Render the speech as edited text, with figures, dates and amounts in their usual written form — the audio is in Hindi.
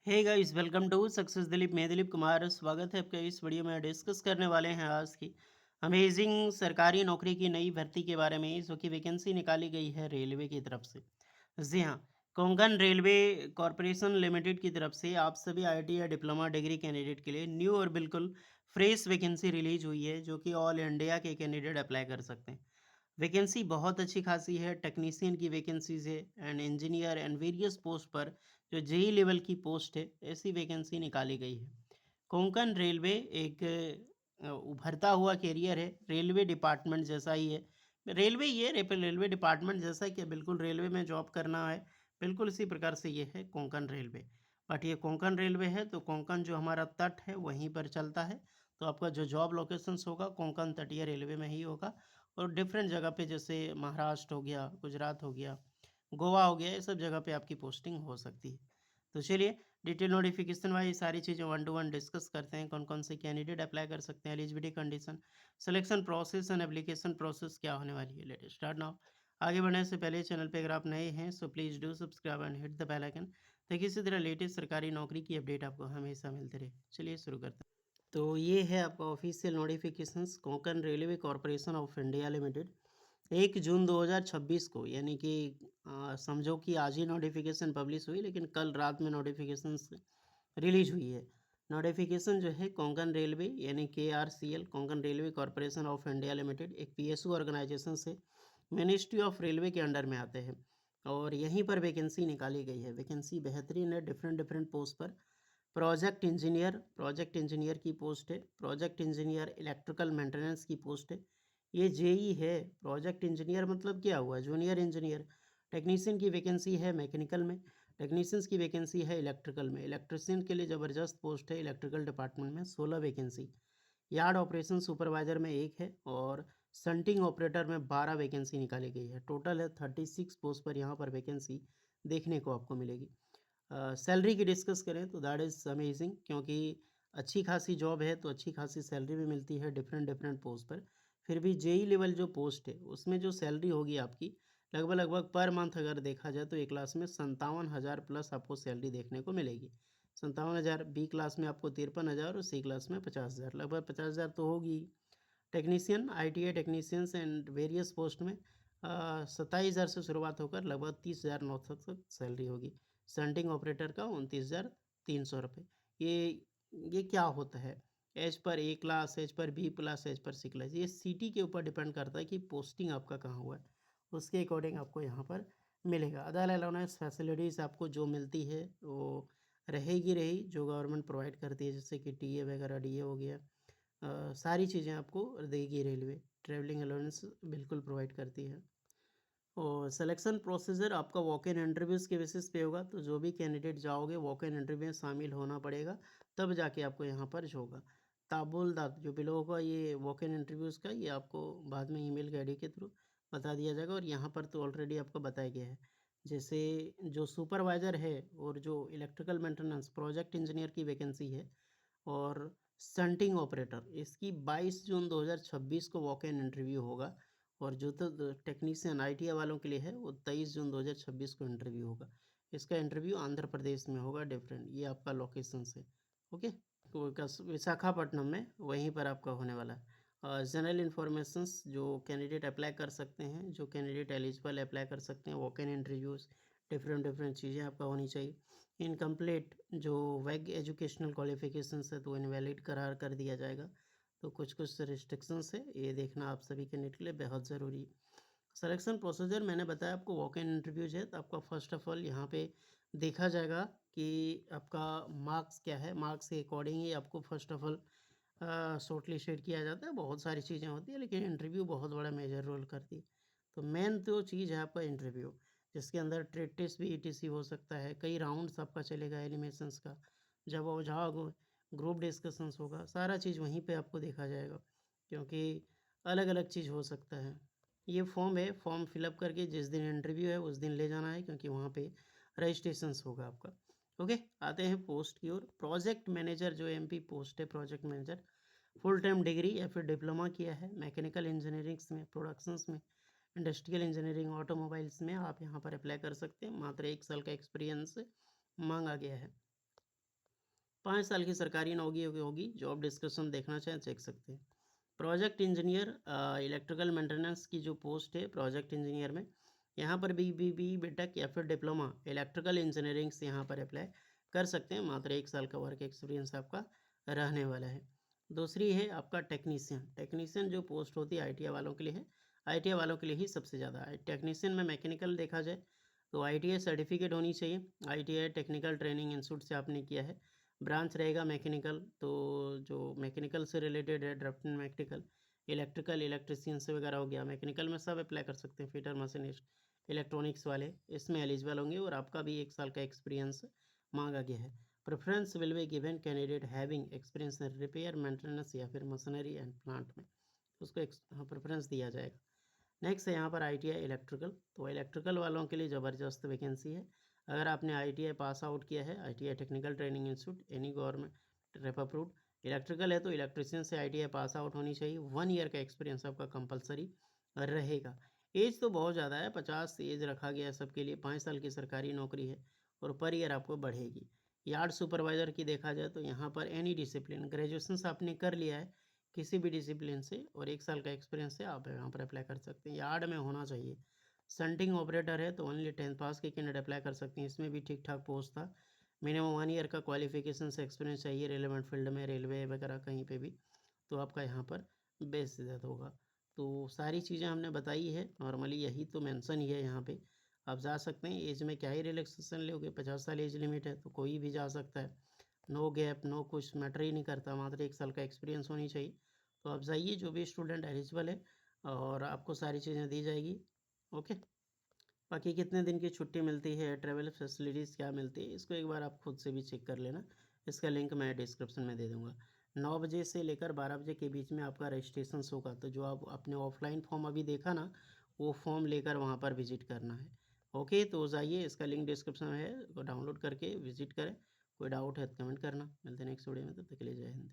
Hey guys, welcome to success Dilip. मैं दिलीप कुमार, स्वागत है आपका। इस वीडियो में डिस्कस करने वाले हैं आज की अमेजिंग सरकारी नौकरी की नई भर्ती के बारे में, जो कि वैकेंसी निकाली गई है रेलवे की तरफ से। जी हाँ, कोंकण रेलवे कॉरपोरेशन लिमिटेड की तरफ से आप सभी आईटी या डिप्लोमा डिग्री कैंडिडेट के लिए न्यू और बिल्कुल फ्रेश वैकेंसी रिलीज हुई है, जो कि ऑल इंडिया के कैंडिडेट अप्लाई कर सकते हैं। वैकेंसी बहुत अच्छी खासी है, टेक्नीशियन की वैकेंसीज है and engineer and various post पर जो जेई लेवल की पोस्ट है, ऐसी वैकेंसी निकाली गई है। कोंकण रेलवे एक उभरता हुआ कैरियर है, रेलवे डिपार्टमेंट जैसा ही है। रेलवे ये रेलवे डिपार्टमेंट जैसा कि बिल्कुल रेलवे में जॉब करना है, बिल्कुल इसी प्रकार से ये है कोंकण रेलवे। बट ये कोंकण रेलवे है तो कोंकण जो हमारा तट है वहीं पर चलता है, तो आपका जो जॉब लोकेशंस होगा कोंकण तटीय रेलवे में ही होगा। और डिफरेंट जगह पे जैसे महाराष्ट्र हो गया, गुजरात हो गया, गोवा हो गया, ये सब जगह पे आपकी पोस्टिंग हो सकती है। तो चलिए डिटेल नोटिफिकेशन वाइज सारी चीज़ें वन टू वन डिस्कस करते हैं। कौन कौन से कैंडिडेट अप्लाई कर सकते हैं, eligibility condition, selection process and application process क्या होने वाली है। Let start now. आगे बढ़ने से पहले चैनल पे अगर आप नए हैं so please do subscribe and hit the bell icon, ताकि इसी तरह लेटेस्ट सरकारी नौकरी की अपडेट आपको हमेशा मिलती रहे। चलिए शुरू करते हैं। तो ये है आपका official notifications Konkan railway corporation of India limited. 1 जून 2026 को, यानी कि समझो कि आज ही नोटिफिकेशन पब्लिश हुई, लेकिन कल रात में नोटिफिकेशन रिलीज हुई है। नोटिफिकेशन जो है कोंकण रेलवे यानी KRCL, Konkan railway corporation of India limited, एक PSU ऑर्गेनाइजेशन से मिनिस्ट्री ऑफ रेलवे के अंडर में आते हैं और यहीं पर वैकेंसी निकाली गई है। वैकेंसी बेहतरीन है, डिफरेंट डिफरेंट पोस्ट पर। प्रोजेक्ट इंजीनियर की पोस्ट है, प्रोजेक्ट इंजीनियर इलेक्ट्रिकल मेंटेनेंस की पोस्ट है। ये जेई है। प्रोजेक्ट इंजीनियर मतलब क्या हुआ, जूनियर इंजीनियर। टेक्नीशियन की वैकेंसी है मैकेनिकल में, टेक्नीशियंस की वैकेंसी है इलेक्ट्रिकल में। इलेक्ट्रिशियन के लिए ज़बरदस्त पोस्ट है इलेक्ट्रिकल डिपार्टमेंट में, 16 वैकेंसी। यार्ड ऑपरेशन सुपरवाइजर में एक है और संटिंग ऑपरेटर में 12 वैकेंसी निकाली गई है। टोटल है 36 पोस्ट पर यहाँ पर वैकेंसी देखने को आपको मिलेगी। सैलरी की डिस्कस करें तो दैट इज़ अमेजिंग, क्योंकि अच्छी खासी जॉब है तो अच्छी खासी सैलरी भी मिलती है डिफरेंट डिफरेंट पोस्ट पर। फिर भी जेई लेवल जो पोस्ट है उसमें जो सैलरी होगी आपकी, लगभग लगभग पर मंथ अगर देखा जाए तो ए क्लास में 57,000 प्लस आपको सैलरी देखने को मिलेगी। 57,000, बी क्लास में आपको 53,000 और सी क्लास में 50,000, लगभग 50,000 तो होगी। Technician, ITI technicians and various post में 27,000 से शुरुआत होकर लगभग 30,900 तक सैलरी होगी। सेंटिंग ऑपरेटर का 29,300 रुपये। ये क्या होता है, as per A class, as per B plus, as per C class, ये सिटी के ऊपर डिपेंड करता है कि पोस्टिंग आपका कहाँ हुआ है, उसके अकॉर्डिंग आपको यहाँ पर मिलेगा। अदर अलाउंस फैसिलिटीज़ आपको जो मिलती है वो रहेगी रही, जो गवर्नमेंट प्रोवाइड करती है, जैसे कि टीए वगैरह, डीए हो गया, सारी चीज़ें आपको देगी रेलवे। ट्रैवलिंग अलाउंस बिल्कुल प्रोवाइड करती है। और सिलेक्शन प्रोसीजर आपका वॉक इन इंटरव्यूज़ के बेसिस पे होगा, तो जो भी कैंडिडेट जाओगे वॉक इन इंटरव्यू में शामिल होना पड़ेगा, तब जाके आपको यहाँ पर जो होगा। ताबुलदाद जो बिलो होगा ये वॉक इन इंटरव्यूज़ का, ये आपको बाद में ईमेल के आईडी के थ्रू बता दिया जाएगा। और यहाँ पर तो ऑलरेडी आपको बताया गया है, जैसे जो सुपरवाइज़र है और जो इलेक्ट्रिकल मेंटेनेंस प्रोजेक्ट इंजीनियर की वैकेंसी है, और शंटिंग ऑपरेटर, इसकी 22 जून 2026 को वॉक इन इंटरव्यू होगा। और जो तो टेक्नीशियन ITI वालों के लिए है वो 23 जून 2026 को इंटरव्यू होगा। इसका इंटरव्यू आंध्र प्रदेश में होगा, डिफरेंट, ये आपका लोकेशन से। ओके, तो विशाखापट्टनम में वहीं पर आपका होने वाला है। जनरल इन्फॉर्मेशंस जो कैंडिडेट अप्लाई कर सकते हैं, जो कैंडिडेट एलिजिबल अप्लाई कर सकते हैं, walk in interviews, different different चीज़ें आपका होनी चाहिए। इनकम्प्लीट जो वैग एजुकेशनल क्वालिफिकेशंस है तो इनवैलिड करार कर दिया जाएगा। तो कुछ कुछ रिस्ट्रिक्शंस है, ये देखना आप सभी कैंडिडेट के लिए बहुत ज़रूरी है। सिलेक्शन प्रोसीजर मैंने बताया आपको, वॉक इन इंटरव्यूज है तो आपका फर्स्ट ऑफ ऑल यहाँ पे देखा जाएगा कि आपका मार्क्स क्या है। मार्क्स के अकॉर्डिंग ही आपको first of all short listed किया जाता है। बहुत सारी चीज़ें होती है लेकिन इंटरव्यू बहुत बड़ा मेजर रोल करती है। तो मेन तो चीज़ है आपका इंटरव्यू, जिसके अंदर ट्रेड टेस्ट भी ETC हो सकता है, कई राउंड्स आपका चलेगा एनिमेशंस का, जब वो जहाँ ग्रुप डिस्कशंस होगा, सारा चीज़ वहीं पे आपको देखा जाएगा, क्योंकि अलग अलग चीज़ हो सकता है। ये फॉर्म है, फॉर्म फिलअप करके जिस दिन इंटरव्यू है उस दिन ले जाना है, क्योंकि वहाँ पे रजिस्ट्रेशंस होगा आपका। ओके, आते हैं पोस्ट की ओर। प्रोजेक्ट मैनेजर जो MP पोस्ट है, project manager, full time degree या फिर डिप्लोमा किया है मैकेनिकल इंजीनियरिंग्स में, प्रोडक्शंस में, इंडस्ट्रियल इंजीनियरिंग, ऑटोमोबाइल्स में, आप यहाँ पर अप्लाई कर सकते हैं। मात्र 1 साल का एक्सपीरियंस मांगा गया है। 5 साल की सरकारी नौकरी होगी। जॉब डिस्क्रिप्शन देखना चाहें देख सकते हैं। प्रोजेक्ट इंजीनियर इलेक्ट्रिकल मेंटेनेंस की जो पोस्ट है प्रोजेक्ट इंजीनियर में, यहाँ पर बी बीटेक या फिर डिप्लोमा इलेक्ट्रिकल इंजीनियरिंग से यहाँ पर अप्लाई कर सकते हैं। मात्र 1 साल का वर्क एक्सपीरियंस आपका रहने वाला है। दूसरी है आपका टेक्नीशियन। टेक्नीशियन जो पोस्ट होती है आईटीआई वालों के लिए है। आईटीआई वालों के लिए ही सबसे ज़्यादा है। टेक्नीशियन में मैकेनिकल देखा जाए तो आईटीआई सर्टिफिकेट होनी चाहिए। आईटीआई टेक्निकल ट्रेनिंग इंस्टीट्यूट से आपने किया है। ब्रांच रहेगा मैकेनिकल, तो जो मैकेनिकल से रिलेटेड है ड्राफ्टमैन मैकेनिकल, इलेक्ट्रिकल इलेक्ट्रिशियन से वगैरह हो गया। मैकेनिकल में सब अप्लाई कर सकते हैं, फिटर मशीनिस्ट इलेक्ट्रॉनिक्स वाले इसमें एलिजिबल होंगे और आपका भी 1 साल का एक्सपीरियंस मांगा गया है। Preference will be given candidate having experience in repair maintenance या फिर मशीनरी एंड प्लांट में, उसको प्रेफरेंस दिया जाएगा। नेक्स्ट है यहाँ पर आईटीआई इलेक्ट्रिकल। तो इलेक्ट्रिकल वालों के लिए ज़बरदस्त वैकेंसी है। अगर आपने आईटीआई पास आउट किया है, ITI technical training institute any government rape approved, electrical है तो इलेक्ट्रिशियन से आईटीआई पास आउट होनी चाहिए। 1 ईयर का एक्सपीरियंस आपका कंपलसरी रहेगा। एज तो बहुत ज़्यादा है, 50 एज रखा गया है सबके लिए। 5 साल की सरकारी नौकरी है और पर ईयर आपको बढ़ेगी। यार्ड सुपरवाइज़र की देखा जाए तो यहाँ पर एनी डिसिप्लिन, ग्रेजुएशन आपने कर लिया है किसी भी डिसिप्लिन से और 1 साल का एक्सपीरियंस है, आप यहाँ पर अप्लाई कर सकते हैं। यार्ड में होना चाहिए। संटिंग ऑपरेटर है तो ओनली 10th पास के कैंडिडेट अप्लाई कर सकते हैं। इसमें भी ठीक ठाक पोस्ट था। मिनिमम 1 ईयर का क्वालिफिकेशन से एक्सपीरियंस चाहिए रिलेवेंट फील्ड में, रेलवे वगैरह कहीं पे भी, तो आपका यहाँ पर बेस ज़्यादा होगा। तो सारी चीज़ें हमने बताई है, नॉर्मली यही तो मेंशन ही है यहाँ पे। आप जा सकते हैं। एज में क्या ही रिलैक्सेशन लोगे, 50 साल एज लिमिट है तो कोई भी जा सकता है। नो गैप नो कुछ मैटर ही नहीं करता, मात्र 1 साल का एक्सपीरियंस होनी चाहिए। तो आप जाइए, जो भी स्टूडेंट एलिजिबल है और आपको सारी चीज़ें दी जाएगी। ओके। बाकी कितने दिन की छुट्टी मिलती है, ट्रैवल फैसिलिटीज़ क्या मिलती है, इसको एक बार आप खुद से भी चेक कर लेना। इसका लिंक मैं डिस्क्रिप्शन में दे दूँगा। 9 बजे से लेकर 12 बजे के बीच में आपका रजिस्ट्रेशन होगा। तो जो आप अपने ऑफलाइन फॉर्म अभी देखा ना, वो फॉर्म लेकर वहाँ पर विज़िट करना है। ओके, तो जाइए, इसका लिंक डिस्क्रिप्शन में है, डाउनलोड करके विज़िट करें। कोई डाउट है तो कमेंट करना। मिलते हैं नेक्स्ट वीडियो में, तब तक के लिए जय हिंद।